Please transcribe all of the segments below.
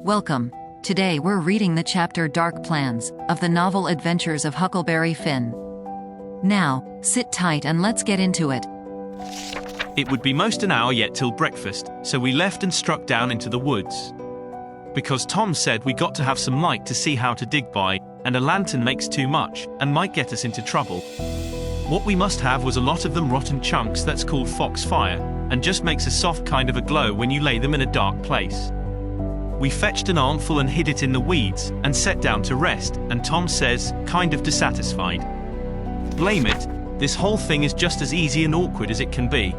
Welcome. Today we're reading the chapter Dark Plans of the novel Adventures of Huckleberry Finn. Now, sit tight and let's get into it. It would be most an hour yet till breakfast, so we left and struck down into the woods. Because Tom said we got to have some light to see how to dig by, and a lantern makes too much, and might get us into trouble. What we must have was a lot of them rotten chunks that's called foxfire, and just makes a soft kind of a glow when you lay them in a dark place. We fetched an armful and hid it in the weeds, and sat down to rest, and Tom says, kind of dissatisfied. Blame it, this whole thing is just as easy and awkward as it can be.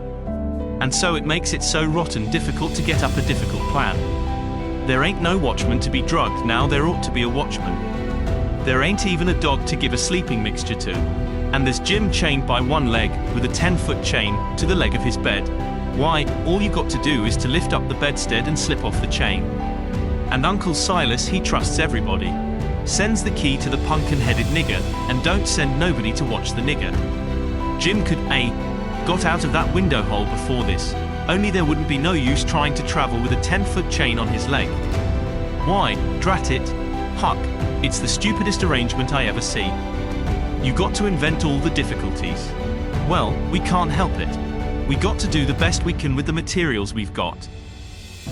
And so it makes it so rotten difficult to get up a difficult plan. There ain't no watchman to be drugged now, there ought to be a watchman. There ain't even a dog to give a sleeping mixture to. And there's Jim chained by one leg, with a 10-foot chain, to the leg of his bed. Why, all you got to do is to lift up the bedstead and slip off the chain. And Uncle Silas, he trusts everybody. Sends the key to the pumpkin-headed nigger, and don't send nobody to watch the nigger. Jim could got out of that window hole before this, only there wouldn't be no use trying to travel with a 10-foot chain on his leg. Why, drat it, Huck, it's the stupidest arrangement I ever see. You got to invent all the difficulties. Well, we can't help it. We got to do the best we can with the materials we've got.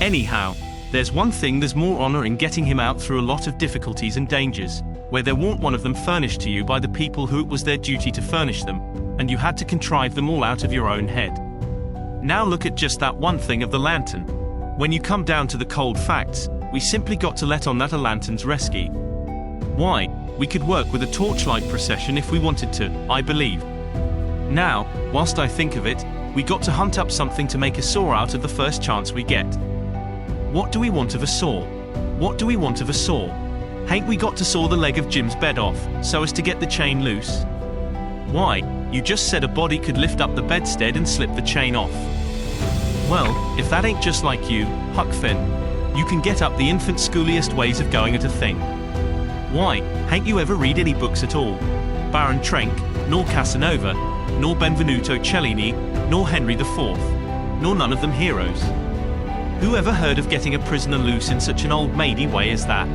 Anyhow, there's one thing, there's more honor in getting him out through a lot of difficulties and dangers, where there weren't one of them furnished to you by the people who it was their duty to furnish them, and you had to contrive them all out of your own head. Now look at just that one thing of the lantern. When you come down to the cold facts, we simply got to let on that a lantern's rescue. Why, we could work with a torchlight procession if we wanted to, I believe. Now, whilst I think of it, we got to hunt up something to make a saw out of the first chance we get. What do we want of a saw? What do we want of a saw? Hain't we got to saw the leg of Jim's bed off, so as to get the chain loose? Why, you just said a body could lift up the bedstead and slip the chain off. Well, if that ain't just like you, Huck Finn, you can get up the infant schooliest ways of going at a thing. Why, hain't you ever read any books at all? Baron Trenck, nor Casanova, nor Benvenuto Cellini, nor Henry IV, nor none of them heroes. Who ever heard of getting a prisoner loose in such an old maidy way as that?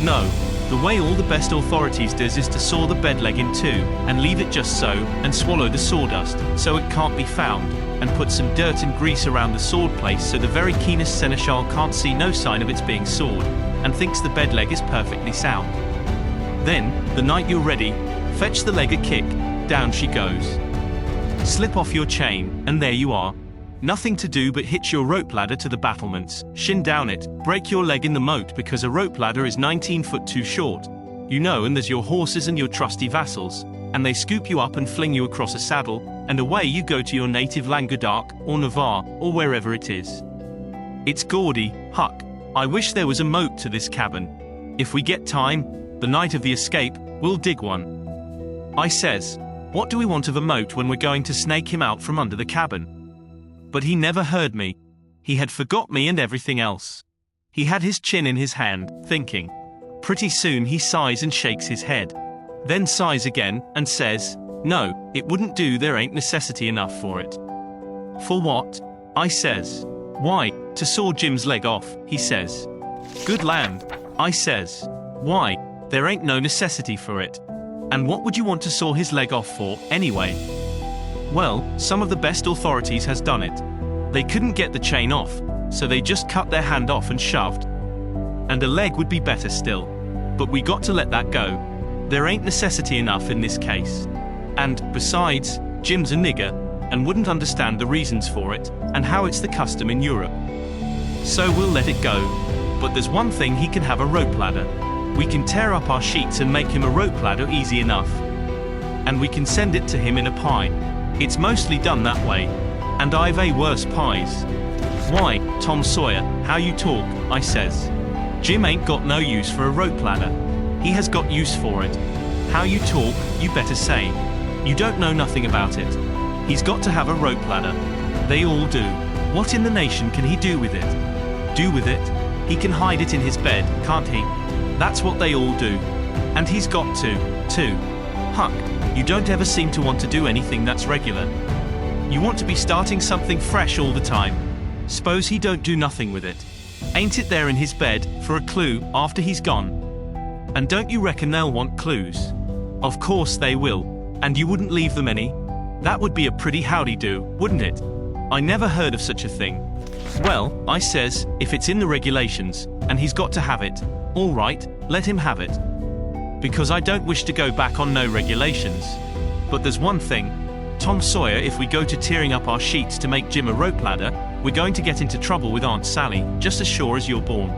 No, the way all the best authorities does is to saw the bed leg in two, and leave it just so, and swallow the sawdust, so it can't be found, and put some dirt and grease around the sawed place so the very keenest seneschal can't see no sign of its being sawed, and thinks the bed leg is perfectly sound. Then, the night you're ready, fetch the leg a kick, down she goes. Slip off your chain, and there you are. Nothing to do but hitch your rope ladder to the battlements, shin down it, break your leg in the moat because a rope ladder is 19 foot too short. You know, and there's your horses and your trusty vassals, and they scoop you up and fling you across a saddle, and away you go to your native Languedoc, or Navarre, or wherever it is. It's gaudy, Huck. I wish there was a moat to this cabin. If we get time, the night of the escape, we'll dig one. I says, what do we want of a moat when we're going to snake him out from under the cabin? But he never heard me. He had forgot me and everything else. He had his chin in his hand, thinking. Pretty soon he sighs and shakes his head. Then sighs again, and says, no, it wouldn't do, there ain't necessity enough for it. For what? I says. Why, to saw Jim's leg off, he says. Good land, I says. Why, there ain't no necessity for it. And what would you want to saw his leg off for, anyway? Well, some of the best authorities has done it. They couldn't get the chain off, so they just cut their hand off and shoved. And a leg would be better still. But we got to let that go. There ain't necessity enough in this case. And, besides, Jim's a nigger, and wouldn't understand the reasons for it, and how it's the custom in Europe. So we'll let it go. But there's one thing, he can have a rope ladder. We can tear up our sheets and make him a rope ladder easy enough. And we can send it to him in a pie. It's mostly done that way. And I've a worse pies. Why, Tom Sawyer, how you talk, I says. Jim ain't got no use for a rope ladder. He has got use for it. How you talk, you better say. You don't know nothing about it. He's got to have a rope ladder. They all do. What in the nation can he do with it? Do with it? He can hide it in his bed, can't he? That's what they all do. And he's got to, too. Huck, you don't ever seem to want to do anything that's regular. You want to be starting something fresh all the time. Suppose he don't do nothing with it. Ain't it there in his bed, for a clue, after he's gone? And don't you reckon they'll want clues? Of course they will. And you wouldn't leave them any? That would be a pretty howdy-do, wouldn't it? I never heard of such a thing. Well, I says, if it's in the regulations, and he's got to have it, all right, let him have it. Because I don't wish to go back on no regulations. But there's one thing. Tom Sawyer, if we go to tearing up our sheets to make Jim a rope ladder, we're going to get into trouble with Aunt Sally, just as sure as you're born.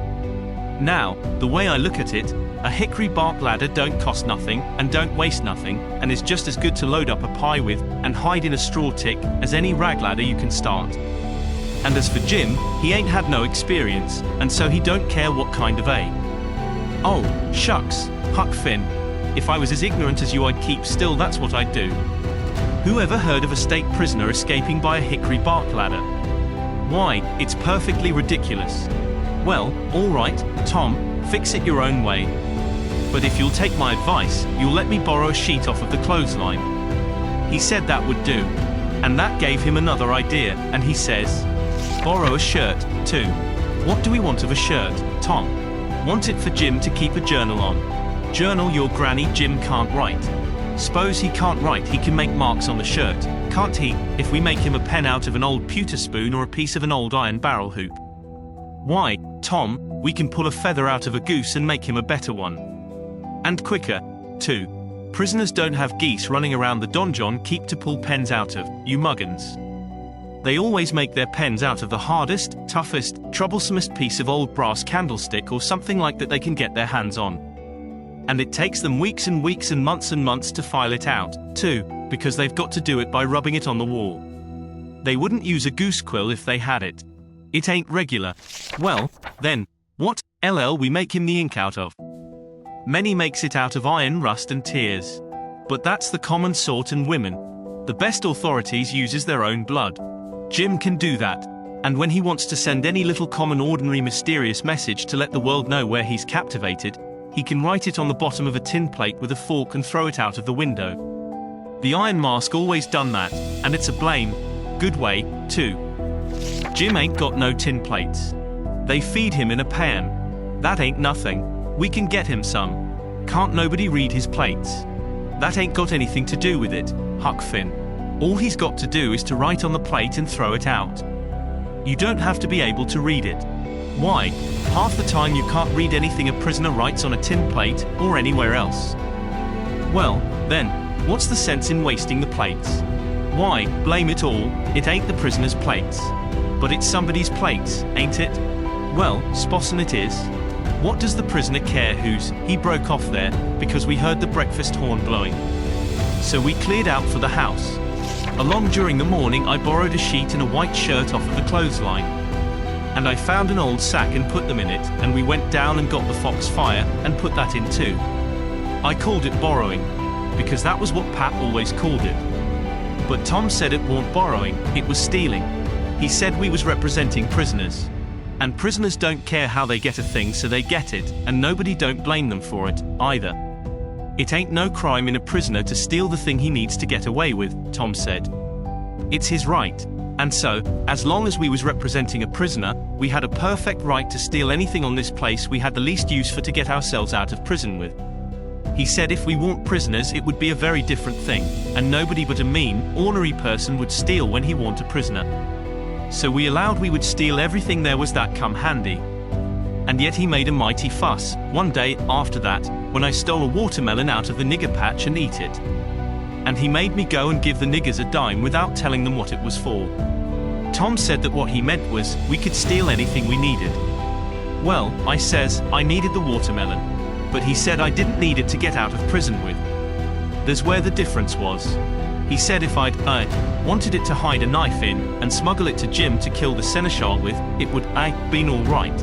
Now, the way I look at it, a hickory bark ladder don't cost nothing, and don't waste nothing, and is just as good to load up a pie with, and hide in a straw tick, as any rag ladder you can start. And as for Jim, he ain't had no experience, and so he don't care what kind of a. Oh, shucks, Huck Finn. If I was as ignorant as you, I'd keep still, that's what I'd do. Who ever heard of a state prisoner escaping by a hickory bark ladder? Why, it's perfectly ridiculous. Well, all right, Tom, fix it your own way. But if you'll take my advice, you'll let me borrow a sheet off of the clothesline. He said that would do. And that gave him another idea, and he says, borrow a shirt, too. What do we want of a shirt, Tom? Want it for Jim to keep a journal on. Journal your granny, Jim can't write. Suppose he can't write, he can make marks on the shirt, can't he, if we make him a pen out of an old pewter spoon or a piece of an old iron barrel hoop? Why, Tom, we can pull a feather out of a goose and make him a better one. And quicker, too. Prisoners don't have geese running around the donjon keep to pull pens out of, you muggins. They always make their pens out of the hardest, toughest, troublesomest piece of old brass candlestick or something like that they can get their hands on. And it takes them weeks and weeks and months to file it out, too, because they've got to do it by rubbing it on the wall. They wouldn't use a goose quill if they had it. It ain't regular. Well, then, what LL we make him the ink out of? Many makes it out of iron rust and tears. But that's the common sort, and women. The best authorities uses their own blood. Jim can do that. And when he wants to send any little common ordinary mysterious message to let the world know where he's captivated, he can write it on the bottom of a tin plate with a fork and throw it out of the window. The Iron Mask always done that, and it's a blame good way, too. Jim ain't got no tin plates. They feed him in a pan. That ain't nothing. We can get him some. Can't nobody read his plates? That ain't got anything to do with it, Huck Finn. All he's got to do is to write on the plate and throw it out. You don't have to be able to read it. Why, half the time you can't read anything a prisoner writes on a tin plate, or anywhere else. Well, then, what's the sense in wasting the plates? Why, blame it all, it ain't the prisoner's plates. But it's somebody's plates, ain't it? Well, Spossen it is. What does the prisoner care whose? He broke off there, because we heard the breakfast horn blowing. So we cleared out for the house. Along during the morning I borrowed a sheet and a white shirt off of the clothesline. And I found an old sack and put them in it, and we went down and got the fox fire, and put that in too. I called it borrowing, because that was what Pat always called it. But Tom said it weren't borrowing, it was stealing. He said we was representing prisoners. And prisoners don't care how they get a thing, so they get it, and nobody don't blame them for it, either. It ain't no crime in a prisoner to steal the thing he needs to get away with, Tom said. It's his right. And so, as long as we was representing a prisoner, we had a perfect right to steal anything on this place we had the least use for to get ourselves out of prison with. He said if we weren't prisoners it would be a very different thing, and nobody but a mean, ornery person would steal when he weren't a prisoner. So we allowed we would steal everything there was that come handy. And yet he made a mighty fuss, one day after that, when I stole a watermelon out of the nigger patch and eat it. And he made me go and give the niggers a dime without telling them what it was for. Tom said that what he meant was, we could steal anything we needed. Well, I says, I needed the watermelon. But he said I didn't need it to get out of prison with. There's where the difference was. He said if I wanted it to hide a knife in, and smuggle it to Jim to kill the seneschal with, it would been all right.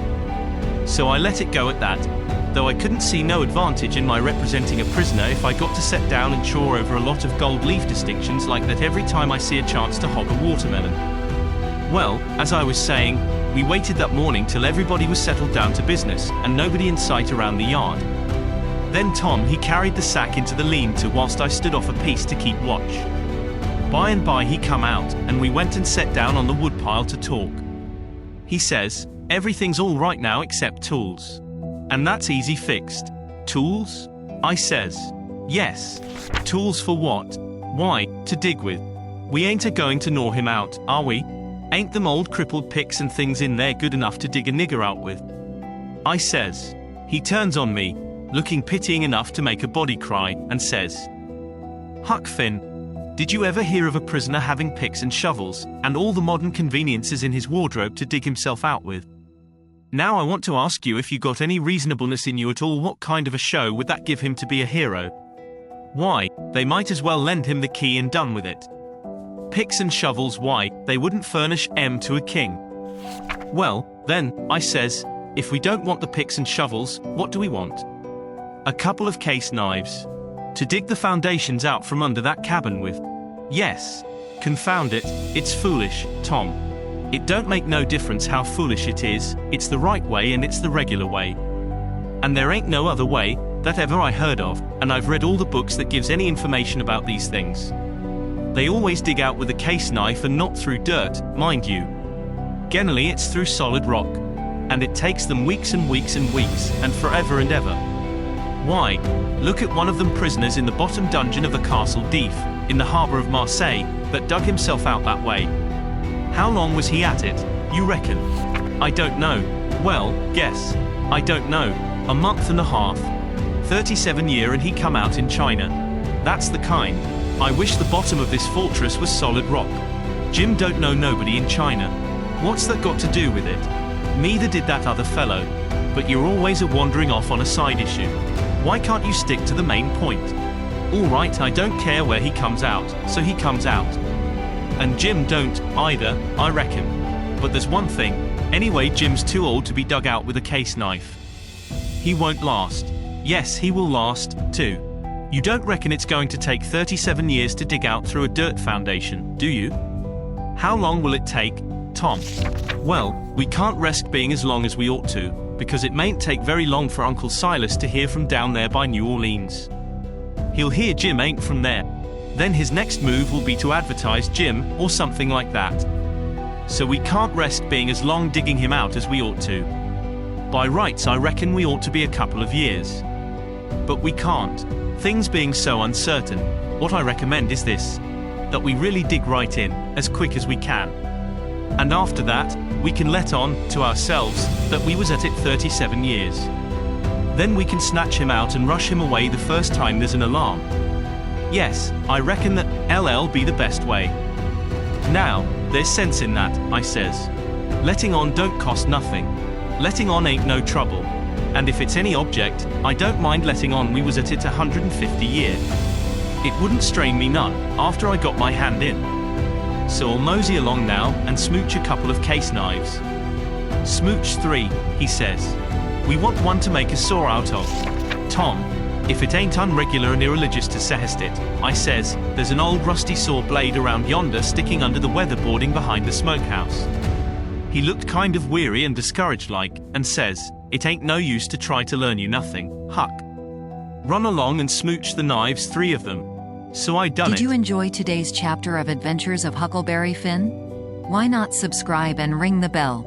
So I let it go at that, though I couldn't see no advantage in my representing a prisoner if I got to set down and chore over a lot of gold leaf distinctions like that every time I see a chance to hog a watermelon. Well, as I was saying, we waited that morning till everybody was settled down to business, and nobody in sight around the yard. Then Tom he carried the sack into the lean-to whilst I stood off a piece to keep watch. By and by he come out, and we went and sat down on the woodpile to talk. He says, Everything's all right now except tools. And that's easy fixed. Tools? I says. Yes. Tools for what? Why, to dig with. We ain't a-going to gnaw him out, are we? Ain't them old crippled picks and things in there good enough to dig a nigger out with? I says. He turns on me, looking pitying enough to make a body cry, and says, Huck Finn, did you ever hear of a prisoner having picks and shovels, and all the modern conveniences in his wardrobe to dig himself out with? Now I want to ask you, if you got any reasonableness in you at all, what kind of a show would that give him to be a hero? Why, they might as well lend him the key and done with it. Picks and shovels, why, they wouldn't furnish M to a king. Well, then, I says, if we don't want the picks and shovels, what do we want? A couple of case knives. To dig the foundations out from under that cabin with. Yes. Confound it, it's foolish, Tom. It don't make no difference how foolish it is, it's the right way and it's the regular way. And there ain't no other way, that ever I heard of, and I've read all the books that gives any information about these things. They always dig out with a case knife and not through dirt, mind you. Generally it's through solid rock. And it takes them weeks and weeks and weeks, and forever and ever. Why, look at one of them prisoners in the bottom dungeon of the Castle d'If, in the harbour of Marseille, that dug himself out that way. How long was he at it, you reckon? I don't know. Well, guess. I don't know. A month and a half. 37 year and he come out in China. That's the kind. I wish the bottom of this fortress was solid rock. Jim don't know nobody in China. What's that got to do with it? Neither did that other fellow. But you're always wandering off on a side issue. Why can't you stick to the main point? All right, I don't care where he comes out, so he comes out. And Jim don't, either, I reckon. But there's one thing. Anyway, Jim's too old to be dug out with a case knife. He won't last. Yes, he will last, too. You don't reckon it's going to take 37 years to dig out through a dirt foundation, do you? How long will it take, Tom? Well, we can't risk being as long as we ought to, because it mayn't take very long for Uncle Silas to hear from down there by New Orleans. He'll hear Jim ain't from there. Then his next move will be to advertise Jim, or something like that. So we can't risk being as long digging him out as we ought to. By rights I reckon we ought to be a couple of years. But we can't. Things being so uncertain, what I recommend is this. That we really dig right in, as quick as we can. And after that, we can let on, to ourselves, that we was at it 37 years. Then we can snatch him out and rush him away the first time there's an alarm. Yes, I reckon that LL be the best way. Now, there's sense in that, I says. Letting on don't cost nothing. Letting on ain't no trouble. And if it's any object, I don't mind letting on we was at it 150 year. It wouldn't strain me none, after I got my hand in. So I'll mosey along now, and smooch a couple of case knives. Smooch 3, he says. We want one to make a saw out of. Tom, if it ain't unregular and irreligious to sayest it, I says, there's an old rusty saw blade around yonder sticking under the weatherboarding behind the smokehouse. He looked kind of weary and discouraged like, and says, it ain't no use to try to learn you nothing, Huck. Run along and smooch the knives, 3 of them. So I done it. Did you enjoy today's chapter of Adventures of Huckleberry Finn? Why not subscribe and ring the bell?